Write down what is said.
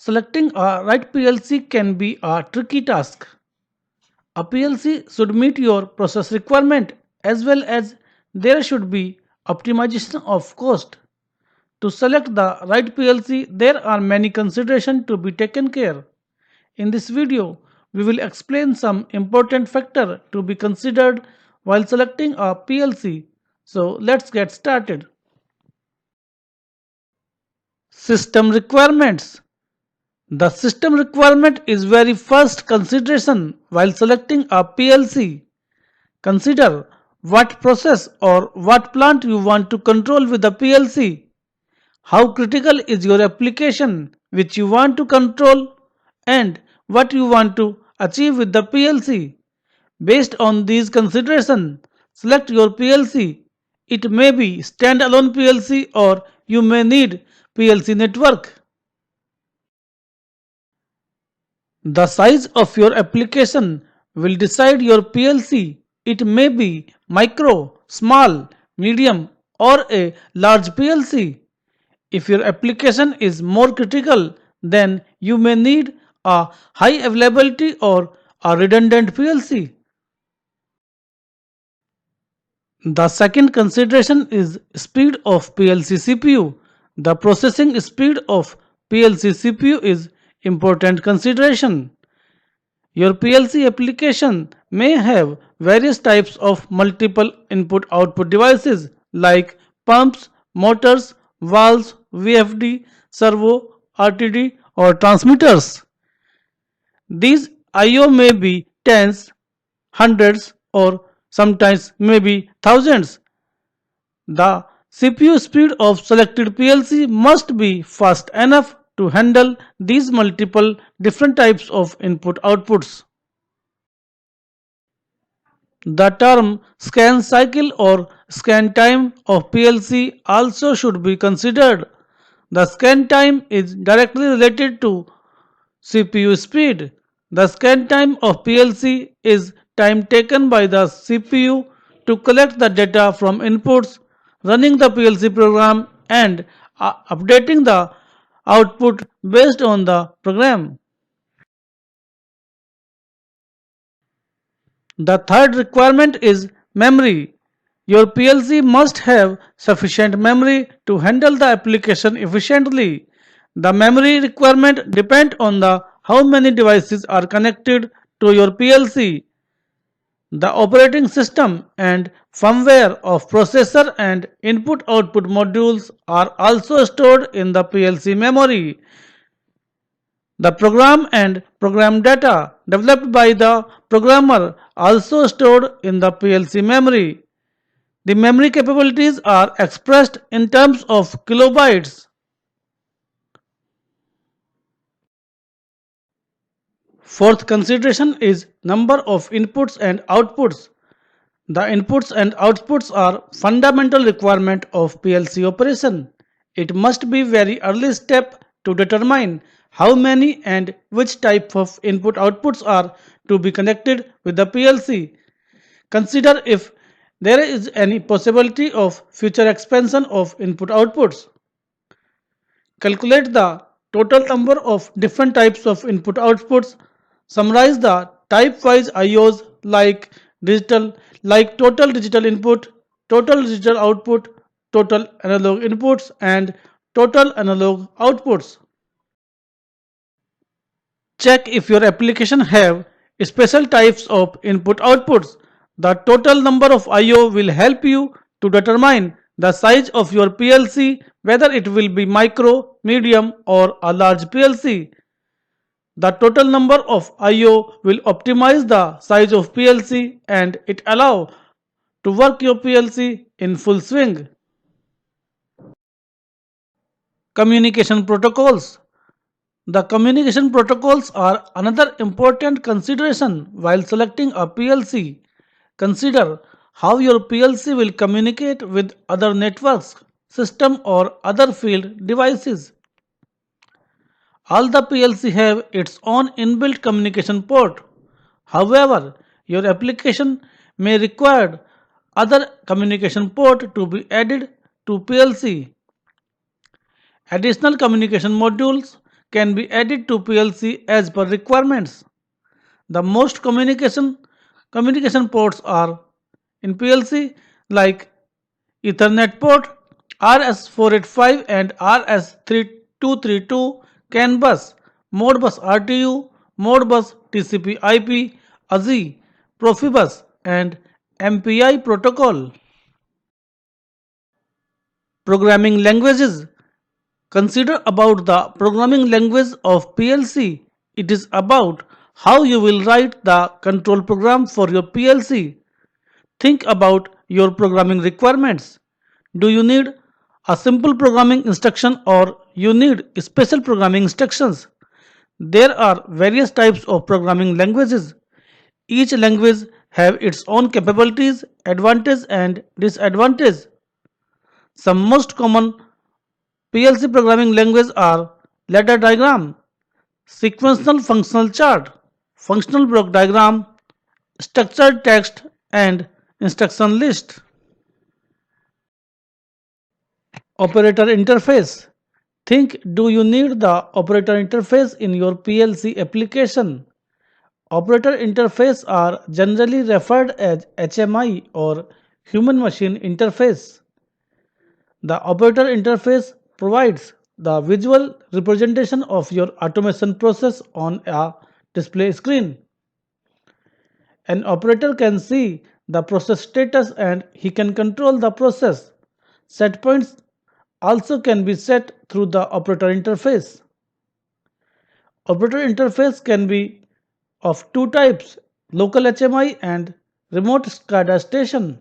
Selecting a right PLC can be a tricky task. A PLC should meet your process requirement as well as there should be optimization of cost. To select the right PLC, there are many considerations to be taken care. In this video, we will explain some important factors to be considered while selecting a PLC. So let's get started. System requirements. The system requirement is very first consideration while selecting a PLC. Consider what process or what plant you want to control with the PLC. How critical is your application which you want to control and what you want to achieve with the PLC. Based on these considerations, select your PLC. It may be standalone PLC or you may need PLC network. The size of your application will decide your PLC. It may be micro, small, medium or a large PLC. If your application is more critical, then you may need a high availability or a redundant PLC. The second consideration is speed of PLC CPU. The processing speed of PLC CPU is important consideration. Your PLC application may have various types of multiple input-output devices like pumps, motors, valves, VFD, servo, RTD or transmitters. These I/O may be tens, hundreds or sometimes maybe thousands. The CPU speed of selected PLC must be fast enough to handle these multiple different types of input outputs. The term scan cycle or scan time of PLC also should be considered. The scan time is directly related to CPU speed. The scan time of PLC is time taken by the CPU to collect the data from inputs, running the PLC program and updating the output based on the program. The third requirement is memory. Your PLC must have sufficient memory to handle the application efficiently. The memory requirement depends on the how many devices are connected to your PLC. The operating system and firmware of processor and input-output modules are also stored in the PLC memory. The program and program data developed by the programmer also stored in the PLC memory. The memory capabilities are expressed in terms of kilobytes. Fourth consideration is number of inputs and outputs. The inputs and outputs are fundamental requirement of PLC operation. It must be very early step to determine how many and which type of input outputs are to be connected with the PLC. Consider if there is any possibility of future expansion of input outputs. Calculate the total number of different types of input outputs. Summarize the type-wise IOs like total digital input, total digital output, total analog inputs and total analog outputs. Check if your application have special types of input outputs. The total number of IO will help you to determine the size of your PLC, whether it will be micro, medium or a large PLC. The total number of IO will optimize the size of PLC and it allow to work your PLC in full swing. Communication protocols. The communication protocols are another important consideration while selecting a PLC. Consider how your PLC will communicate with other networks, system or other field devices. All the PLC have its own inbuilt communication port. However, your application may require other communication port to be added to PLC. Additional communication modules can be added to PLC as per requirements. The most communication ports are in PLC like Ethernet port, RS485 and RS3232, CAN bus, Modbus RTU, Modbus TCP IP, AZI, Profibus and MPI protocol. Programming languages. Consider about the programming language of PLC. It is about how you will write the control program for your PLC. Think about your programming requirements. Do you need a simple programming instruction or you need special programming instructions? There are various types of programming languages. Each language have its own capabilities, advantage and disadvantage. Some most common PLC programming languages are ladder diagram, sequential functional chart, functional block diagram, structured text and instruction list. Operator interface. Think, do you need the operator interface in your PLC application? Operator interface are generally referred as HMI or human machine interface. The operator interface provides the visual representation of your automation process on a display screen. An operator can see the process status and he can control the process. Set points also can be set through the operator interface. Operator interface can be of two types, local HMI and remote SCADA station.